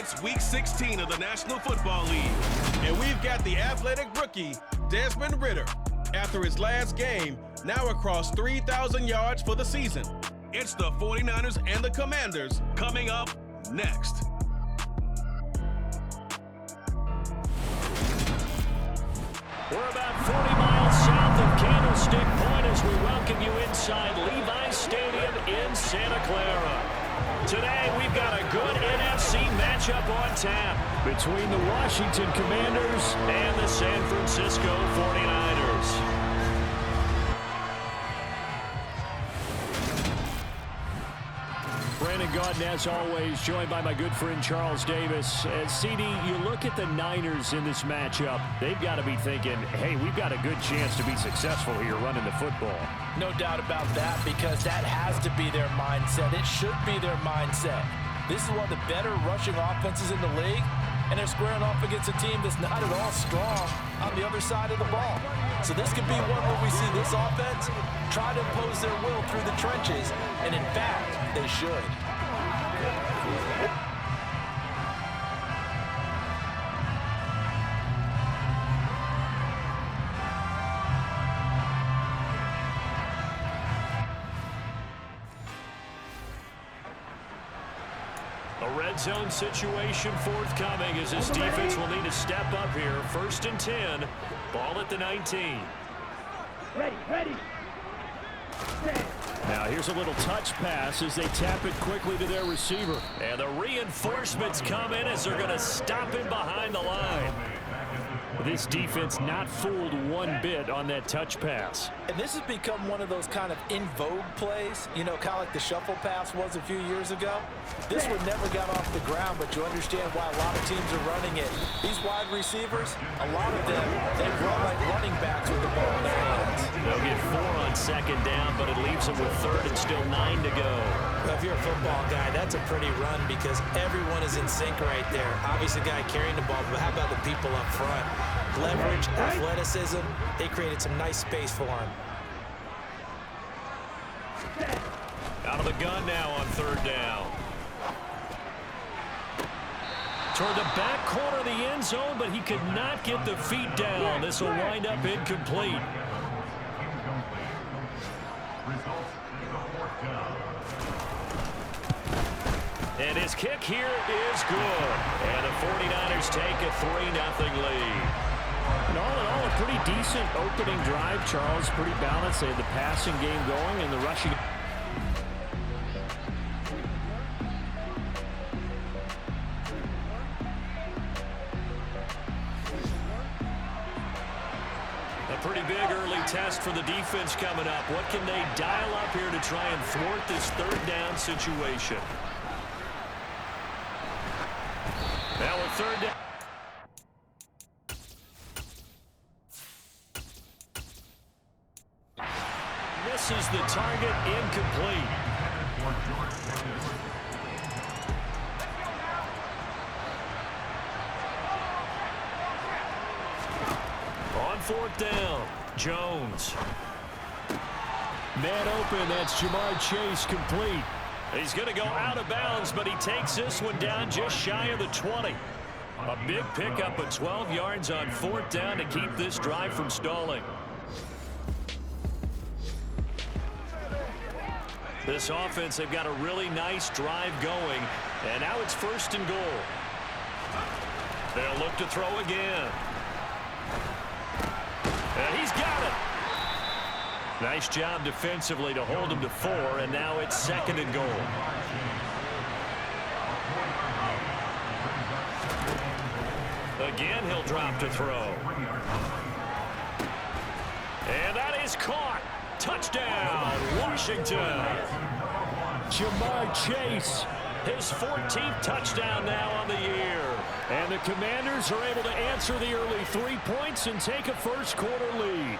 It's Week 16 of the National Football League, and we've got the athletic rookie, Desmond Ridder, after his last game, now across 3,000 yards for the season. It's the 49ers and the Commanders coming up next. We're about 40 miles south of Candlestick Point as we welcome you inside Levi's Stadium in Santa Clara. Today, we've got a good NFC matchup on tap between the Washington Commanders and the San Francisco 49ers. Brandon Gaudin, as always, joined by my good friend Charles Davis. CD, you look at the Niners in this matchup, they've got to be thinking, hey, we've got a good chance to be successful here running the football. No doubt about that, because that has to be their mindset. It should be their mindset. This is one of the better rushing offenses in the league, and they're squaring off against a team that's not at all strong on the other side of the ball. So this could be one where we see this offense try to impose their will through the trenches, and in fact, they should. A red zone situation forthcoming as this defense will need to step up here. 1st and 10. Ball at the 19. Ready. Now here's a little touch pass as they tap it quickly to their receiver. And the reinforcements come in as they're going to stop him behind the line. This defense not fooled one bit on that touch pass. And this has become one of those kind of in vogue plays, you know, kind of like the shuffle pass was a few years ago. This one never got off the ground, but you understand why a lot of teams are running it. These wide receivers, a lot of them, they run like running backs with the ball in their hands. They'll get 4 on 2nd down, but it leaves them with 3rd and still 9 to go. Well, if you're a football guy, that's a pretty run because everyone is in sync right there. Obviously, the guy carrying the ball, but how about the people up front? Leverage, athleticism, they created some nice space for him. Out of the gun now on 3rd down. Toward the back corner of the end zone, but he could not get the feet down. This will wind up incomplete. And his kick here is good. And the 49ers take a 3-0 lead. And all in all, a pretty decent opening drive, Charles. Pretty balanced. They had the passing game going and the rushing. A pretty big early test for the defense coming up. What can they dial up here to try and thwart this 3rd down situation? Now a 3rd down. Misses the target, incomplete. On 4th down, Jones. Man open, that's Jamar Chase complete. He's going to go out of bounds, but he takes this one down just shy of the 20. A big pickup of 12 yards on 4th down to keep this drive from stalling. This offense, they've got a really nice drive going, and now it's 1st and goal. They'll look to throw again. And he's got it. Nice job defensively to hold him to 4, and now it's 2nd and goal. Again, he'll drop to throw. And that is caught. Touchdown, Washington. Jamar Chase, his 14th touchdown now on the year. And the Commanders are able to answer the early 3 points and take a 1st quarter lead.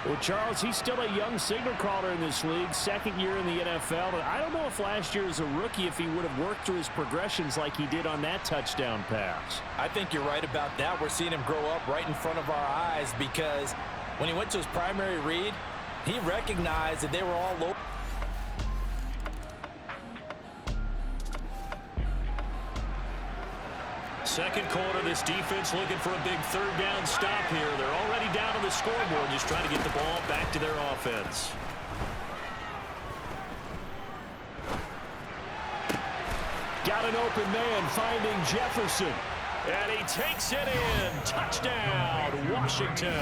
Well, Charles, he's still a young signal caller in this league, 2nd year in the NFL. But I don't know if last year as a rookie, if he would have worked through his progressions like he did on that touchdown pass. I think you're right about that. We're seeing him grow up right in front of our eyes because when he went to his primary read, he recognized that they were all low. Second quarter, this defense looking for a big third down stop here. They're already down on the scoreboard, just trying to get the ball back to their offense. Got an open man finding Jefferson. And he takes it in. Touchdown, Washington.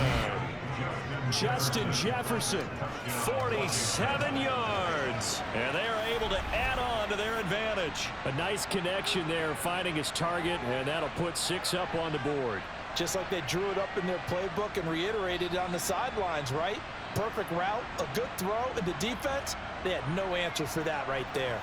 Justin Jefferson, 47 yards. And they are able to add on to their advantage. A nice connection there, finding his target, and that'll put 6 up on the board. Just like they drew it up in their playbook and reiterated it on the sidelines, right? Perfect route, a good throw, and the defense, they had no answer for that right there.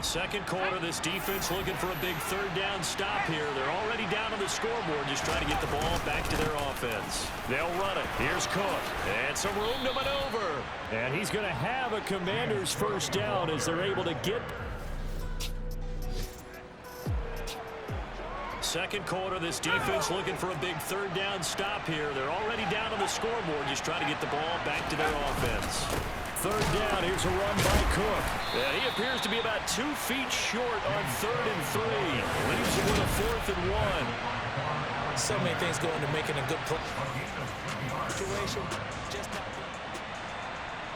Second quarter, this defense looking for a big third down stop here. They're already down on the scoreboard, just trying to get the ball back to their offense. They'll run it. Here's Cook. And some room to maneuver. And he's going to have a Commanders first down as they're able to get. Second quarter, this defense looking for a big third down stop here. They're already down on the scoreboard, just trying to get the ball back to their offense. Third down, here's a run by Cook. And he appears to be about 2 feet short on 3rd and 3. Leaves him with a 4th and 1. So many things go into making a good play. Situation.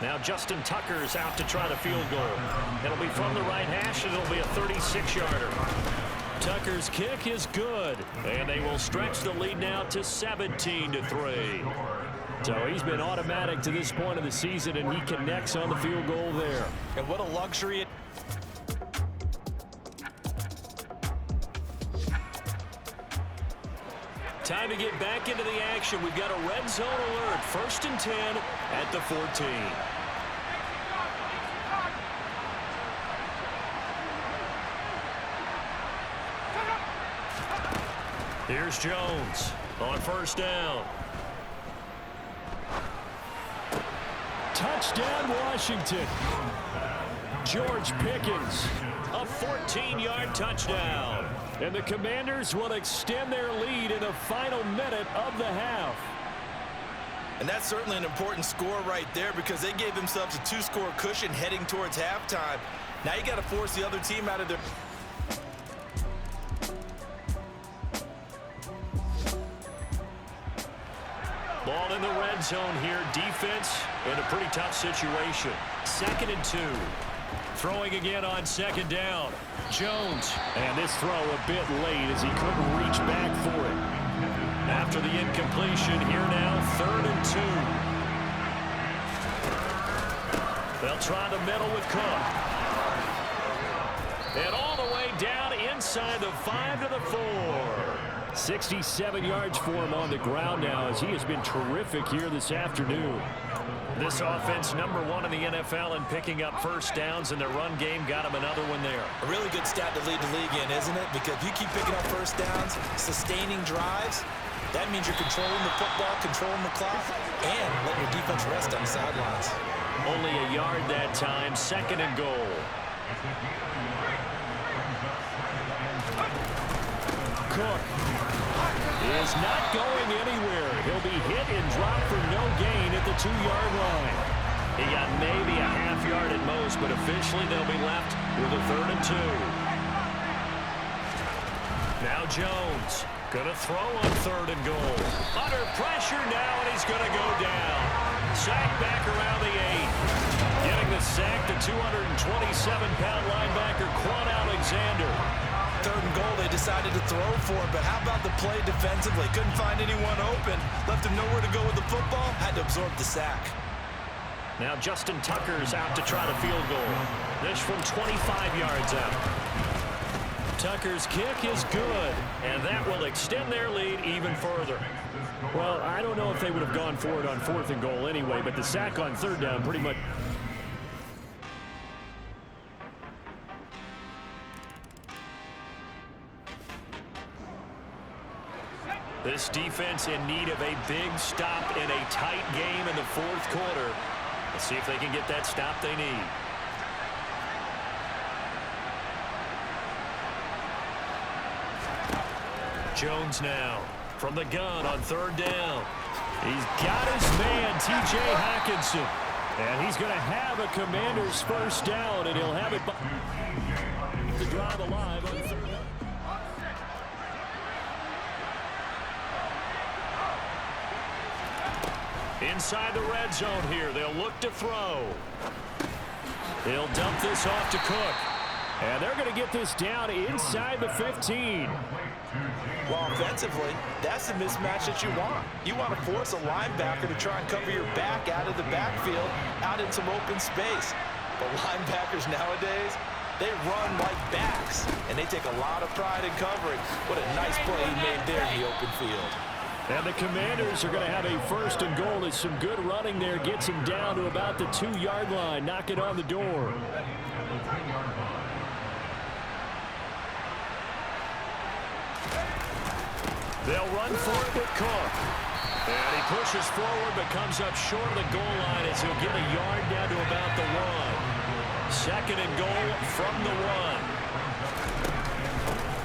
Now Justin Tucker's out to try the field goal. It'll be from the right hash, and it'll be a 36-yarder. Tucker's kick is good, and they will stretch the lead now to 17-3. So he's been automatic to this point of the season, and he connects on the field goal there. And what a luxury. Time to get back into the action. We've got a red zone alert. 1st and 10 at the 14. Here's Jones on 1st down. Touchdown, Washington. George Pickens, a 14-yard touchdown. And the Commanders will extend their lead in the final minute of the half. And that's certainly an important score right there because they gave themselves a 2-score cushion heading towards halftime. Now you got to force the other team out of their... Ball in the red zone here. Defense in a pretty tough situation. 2nd and 2. Throwing again on 2nd down. Jones. And this throw a bit late as he couldn't reach back for it. After the incompletion, here now 3rd and 2. They'll try the middle with Cook. And all the way down inside the 5 to the 4. 67 yards for him on the ground now as he has been terrific here this afternoon. This offense #1 in the NFL in picking up first downs, and their run game got him another one there. A really good stat to lead the league in, isn't it? Because if you keep picking up first downs, sustaining drives, that means you're controlling the football, controlling the clock, and letting your defense rest on the sidelines. Only a yard that time. 2nd and goal. Cook is not going anywhere. He'll be hit and dropped for no gain at the 2-yard line. He got maybe a half yard at most, but officially they'll be left with a 3rd and 2. Now Jones going to throw on 3rd and goal. Under pressure now, and he's going to go down. Sack back around the 8. Getting the sack, the 227-pound linebacker, Quan Alexander. 3rd and goal, they decided to throw for it, but how about the play defensively? Couldn't find anyone open, left him nowhere to go with the football, had to absorb the sack. Now Justin Tucker's out to try the field goal. This from 25 yards out. Tucker's kick is good, and that will extend their lead even further. Well, I don't know if they would have gone for it on 4th and goal anyway, but the sack on 3rd down pretty much... This defense in need of a big stop in a tight game in the 4th quarter. Let's see if they can get that stop they need. Jones now from the gun on 3rd down. He's got his man, T.J. Hockenson. And he's going to have a Commander's first down, and he'll have it to drive alive on third. Inside the red zone here, they'll look to throw. He'll dump this off to Cook. And they're going to get this down inside the 15. Well, offensively, that's the mismatch that you want. You want to force a linebacker to try and cover your back out of the backfield, out in some open space. But linebackers nowadays, they run like backs, and they take a lot of pride in covering. What a nice play he made there in the open field. And the Commanders are going to have a first and goal as some good running there gets him down to about the 2-yard line. Knock it on the door. They'll run for it with Cook. And he pushes forward but comes up short of the goal line as he'll get a yard down to about the 1. Second and goal from the 1.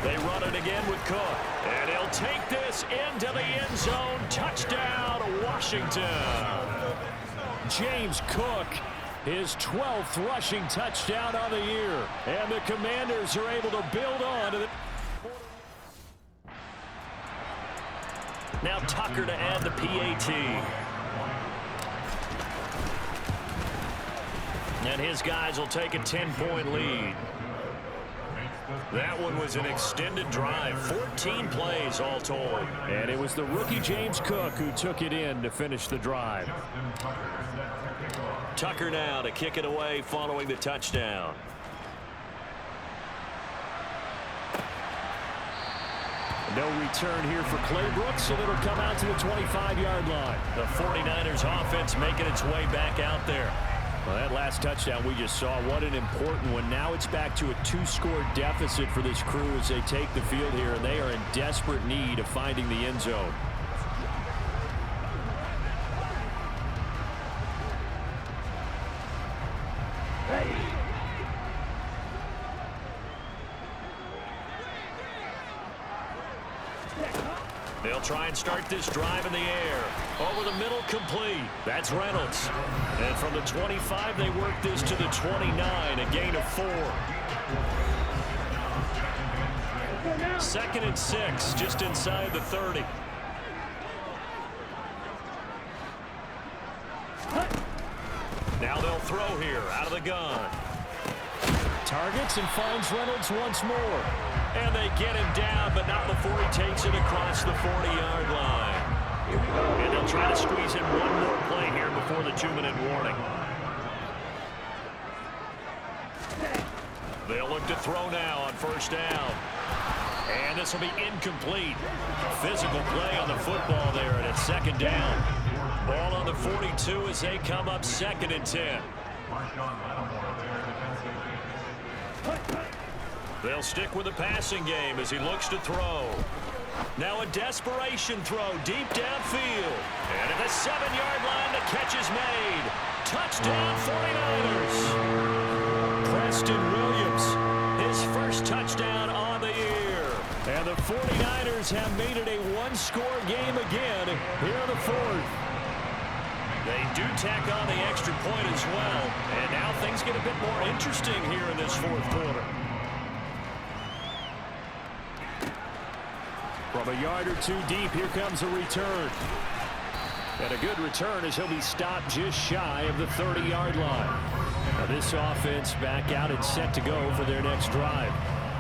They run it again with Cook. And he'll take this into the end zone. Touchdown, Washington. James Cook, his 12th rushing touchdown on the year. And the Commanders are able to build on to the... Now Tucker to add the PAT. And his guys will take a 10-point lead. That one was an extended drive, 14 plays all told. And it was the rookie James Cook who took it in to finish the drive. Tucker now to kick it away following the touchdown. No return here for Claybrook, and it'll come out to the 25-yard line. The 49ers offense making its way back out there. Well, that last touchdown we just saw, what an important one. Now it's back to a 2-score deficit for this crew as they take the field here, and they are in desperate need of finding the end zone. They'll try and start this drive in the air. Over the middle, complete. That's Reynolds. And from the 25, they work this to the 29, a gain of 4. 2nd and 6, just inside the 30. Now they'll throw here, out of the gun. Targets and finds Reynolds once more. And they get him down, but not before he takes it across the 40-yard line. And they'll try to squeeze in one more play here before the 2-minute warning. They'll look to throw now on first down. And this will be incomplete. Physical play on the football there, and it's 2nd down. Ball on the 42 as they come up 2nd and 10. They'll stick with the passing game as he looks to throw. Now a desperation throw deep downfield. And at the 7-yard line, the catch is made. Touchdown 49ers. Preston Williams, his first touchdown on the year. And the 49ers have made it a 1-score game again here in the 4th. They do tack on the extra point as well. And now things get a bit more interesting here in this 4th quarter. From a yard or 2 deep, here comes a return. And a good return as he'll be stopped just shy of the 30-yard line. Now this offense back out and set to go for their next drive.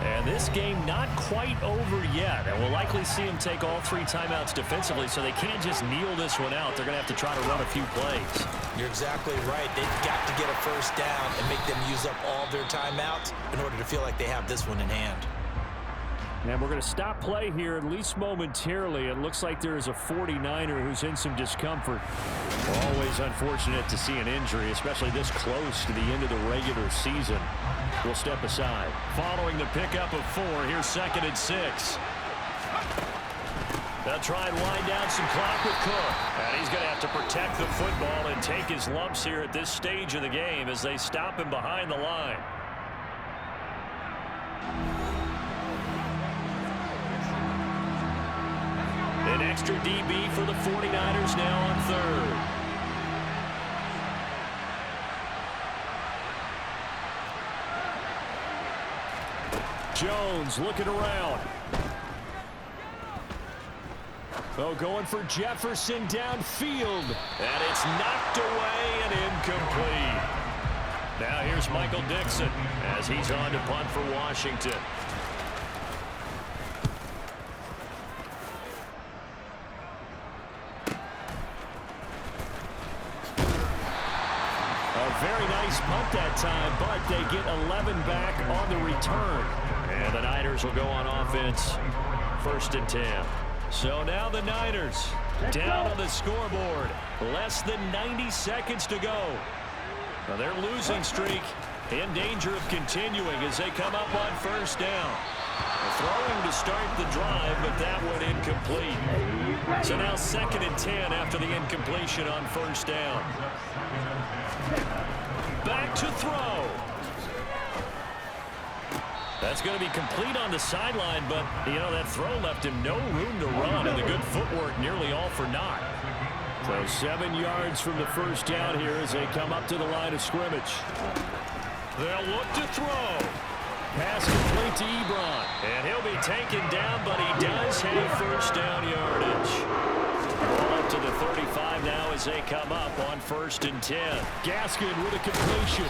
And this game not quite over yet. And we'll likely see them take all 3 timeouts defensively, so they can't just kneel this one out. They're going to have to try to run a few plays. You're exactly right. They've got to get a first down and make them use up all their timeouts in order to feel like they have this one in hand. And we're going to stop play here, at least momentarily. It looks like there is a 49er who's in some discomfort. Always unfortunate to see an injury, especially this close to the end of the regular season. We'll step aside. Following the pickup of 4, here's 2nd and 6. They'll try and wind down some clock with Cook. And he's going to have to protect the football and take his lumps here at this stage of the game as they stop him behind the line. An extra DB for the 49ers now on 3rd. Jones looking around. Oh, going for Jefferson downfield. And it's knocked away and incomplete. Now here's Michael Dixon as he's on to punt for Washington. A very nice punt that time, but they get 11 back on the return. And the Niners will go on offense, 1st and 10. So now the Niners down on the scoreboard. Less than 90 seconds to go. Now their losing streak in danger of continuing as they come up on 1st down. Throwing to start the drive, but that went incomplete. So now 2nd and 10 after the incompletion on 1st down. Back to throw. That's going to be complete on the sideline, but, you know, that throw left him no room to run, and the good footwork nearly all for naught. So 7 yards from the 1st down here as they come up to the line of scrimmage. They'll look to throw. Pass complete to Ebron, and he'll be taken down, but he does have 1st down yardage. Ball up to the 35 now as they come up on 1st and 10. Gaskin with a completion.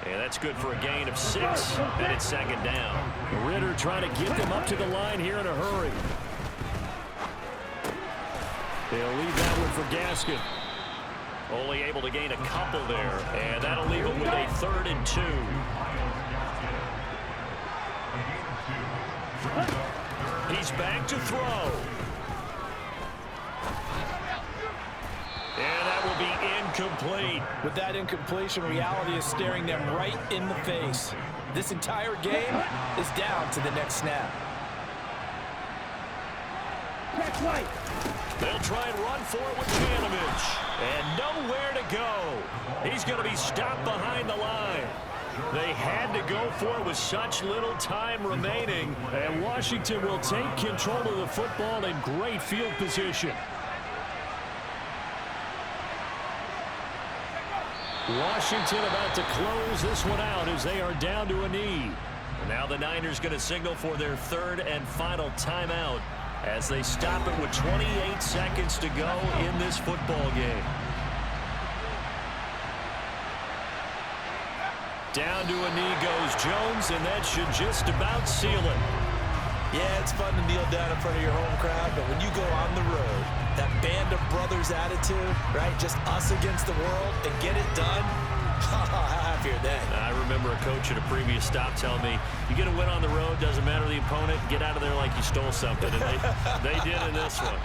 And that's good for a gain of 6, and it's 2nd down. Ritter trying to get them up to the line here in a hurry. They'll leave that one for Gaskin. Only able to gain a couple there, and that'll leave them with a 3rd and 2. He's back to throw. And that will be incomplete. With that incompletion, reality is staring them right in the face. This entire game is down to the next snap. They'll try and run for it with Janovich. And nowhere to go. He's going to be stopped behind the line. They had to go for it with such little time remaining. And Washington will take control of the football in great field position. Washington about to close this one out as they are down to a knee. Now the Niners going to signal for their 3rd and final timeout as they stop it with 28 seconds to go in this football game. Down to a knee goes Jones, and that should just about seal it. Yeah, it's fun to kneel down in front of your home crowd, but when you go on the road, that band of brothers attitude, right? Just us against the world and get it done. How happy are they? I remember a coach at a previous stop telling me, you get a win on the road, doesn't matter the opponent, get out of there like you stole something. And they did in this one.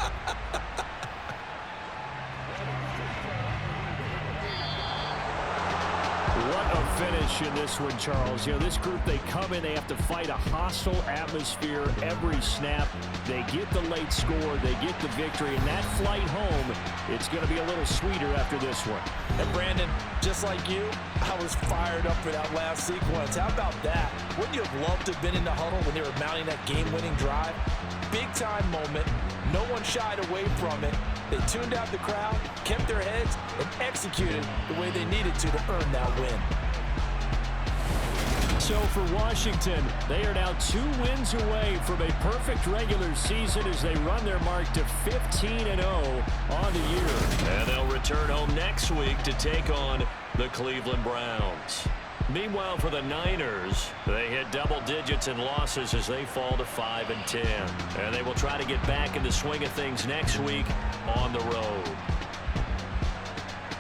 What a finish in this one, Charles. You know, this group, they come in, they have to fight a hostile atmosphere every snap. They get the late score, they get the victory, and that flight home, it's going to be a little sweeter after this one. And Brandon, just like you, I was fired up for that last sequence. How about that? Wouldn't you have loved to have been in the huddle when they were mounting that game-winning drive? Big-time moment. No one shied away from it. They tuned out the crowd, kept their heads, and executed the way they needed to earn that win. So for Washington, they are now 2 wins away from a perfect regular season as they run their mark to 15-0 on the year. And they'll return home next week to take on the Cleveland Browns. Meanwhile, for the Niners, they hit double digits in losses as they fall to 5-10. And they will try to get back in the swing of things next week on the road.